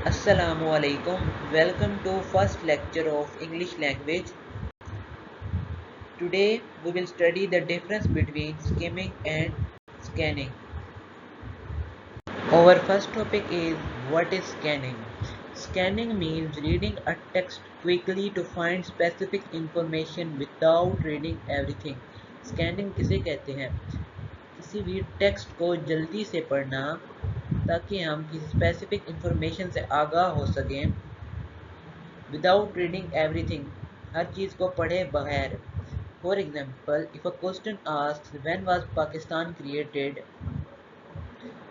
Assalamu alaikum. Welcome to first lecture of English language. Today we will study the difference between skimming and scanning. Our first topic is what is scanning. Scanning means reading a text quickly to find specific information without reading everything. Scanning किसे कहते हैं? किसी भी text को जल्दी से पढ़ना ताकि हम किसी स्पेसिफिक इंफॉर्मेशन से आगाह हो सकें without reading everything, हर चीज़ को पढ़े बगैर. For example, if a question asks when was Pakistan created,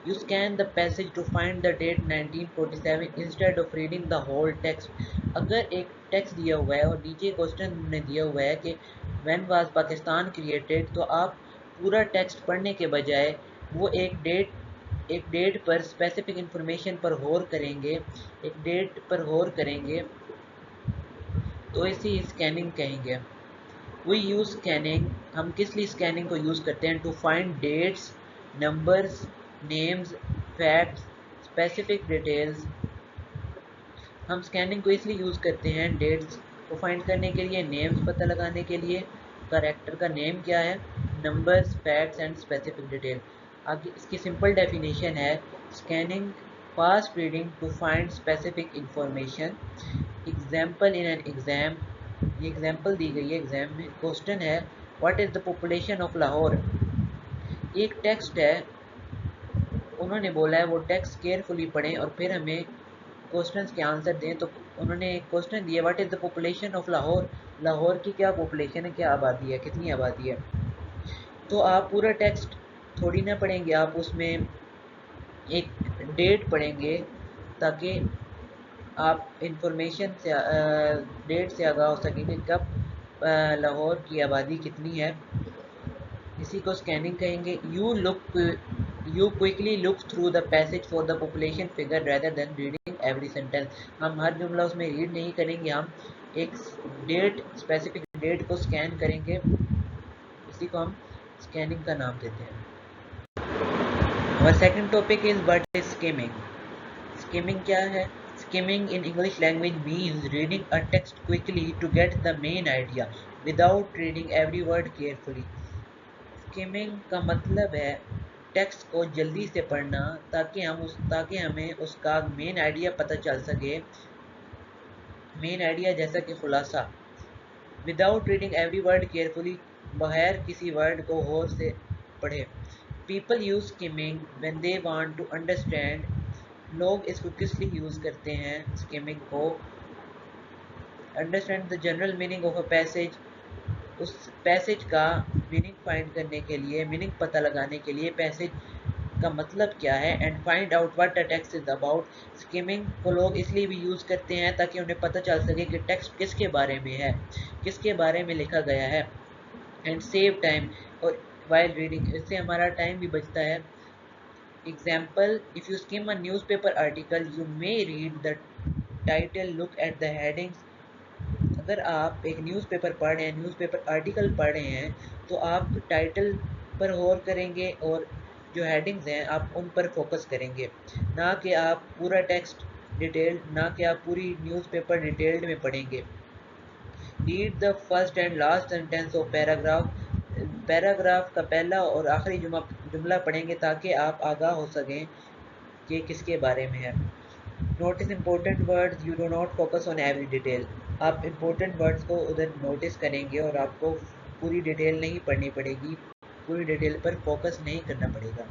you scan the passage to find the date 1947 instead of reading the whole text. अगर एक टेक्स्ट दिया हुआ है और नीचे क्वेश्चन ने दिया हुआ है कि when was Pakistan created, तो आप पूरा टेक्स्ट पढ़ने के बजाय वो एक डेट पर स्पेसिफिक इंफॉर्मेशन पर गौर करेंगे, एक डेट पर गौर करेंगे, तो इसी स्कैनिंग कहेंगे. वी यूज़ स्कैनिंग, हम किस लिए स्कैनिंग को यूज़ करते हैं? To find dates, numbers, names, facts, specific details. हम स्कैनिंग को इसलिए यूज़ करते हैं डेट्स को फाइंड करने के लिए, नेम्स पता लगाने के लिए, कैरेक्टर का नेम क्या है, numbers, facts and specific detail. आगे इसकी सिंपल डेफिनेशन है scanning fast reading to find specific information. Example in an exam, ये एग्जाम्पल दी गई है एग्जाम में. क्वेश्चन है what is the population of Lahore. एक टेक्स्ट है, उन्होंने बोला है वो टेक्स्ट केयरफुली पढ़ें और फिर हमें क्वेश्चंस के आंसर दें. तो उन्होंने एक क्वेश्चन दिया what is the population of Lahore. Lahore की क्या पॉपुलेशन है, क्या आबादी है, कितनी आबादी है. तो आप पूरा टेक्स्ट थोड़ी ना पढ़ेंगे, आप उसमें एक डेट पढ़ेंगे ताकि आप इंफॉर्मेशन से डेट से आगाह हो सकें कि कब लाहौर की आबादी कितनी है. इसी को स्कैनिंग कहेंगे. You quickly look through the passage for the population figure rather than reading every sentence. हम हर जुमला उसमें रीड नहीं करेंगे, हम एक स्पेसिफिक डेट को स्कैन करेंगे. इसी को हम स्कैनिंग का नाम देते हैं. Our second topic is what is skimming. Skimming क्या है? Skimming in English language means reading a text quickly to get the main idea without reading every word carefully. Skimming का मतलब है टेक्स्ट को जल्दी से पढ़ना ताकि हमें उसका मेन आइडिया पता चल सके. मेन आइडिया जैसा कि खुलासा. Without reading every word carefully, बगैर किसी वर्ड को गौर से पढ़े. People use skimming when they want to understand. लोग इसको किस लिए यूज़ करते हैं स्किमिंग को? Understand the general meaning of a passage, उस पैसेज का मीनिंग फाइंड करने के लिए, मीनिंग पता लगाने के लिए पैसेज का मतलब क्या है. And find out what the text is about. Skimming को लोग इसलिए भी यूज़ करते हैं ताकि उन्हें पता चल सके कि टेक्स्ट किसके बारे में है, किसके बारे में लिखा गया है. एंड सेव टाइम, और वाइल रीडिंग, इससे हमारा टाइम भी बचता है. Example, if you scheme a newspaper article you may read the title, look at the headings. अगर आप एक न्यूज़पेपर पढ़ रहे हैं, न्यूज़पेपर आर्टिकल पढ़ रहे हैं, तो आप टाइटल पर गौर करेंगे और जो हेडिंग्स हैं आप उन पर फोकस करेंगे, ना कि आप पूरा टेक्स्ट डिटेल्ड, ना कि आप पूरी न्यूज़पेपर डिटेल्ड में पढ़ेंगे. Read the first and last sentence of paragraph. Paragraph का पहला और आखिरी जुमला पढ़ेंगे ताकि आप आगाह हो सकें कि किसके बारे में है. Notice important words, you do not focus on every detail. आप इम्पोर्टेंट वर्ड्स को उधर नोटिस करेंगे और आपको पूरी डिटेल नहीं पढ़नी पड़ेगी, पूरी डिटेल पर फोकस नहीं करना पड़ेगा.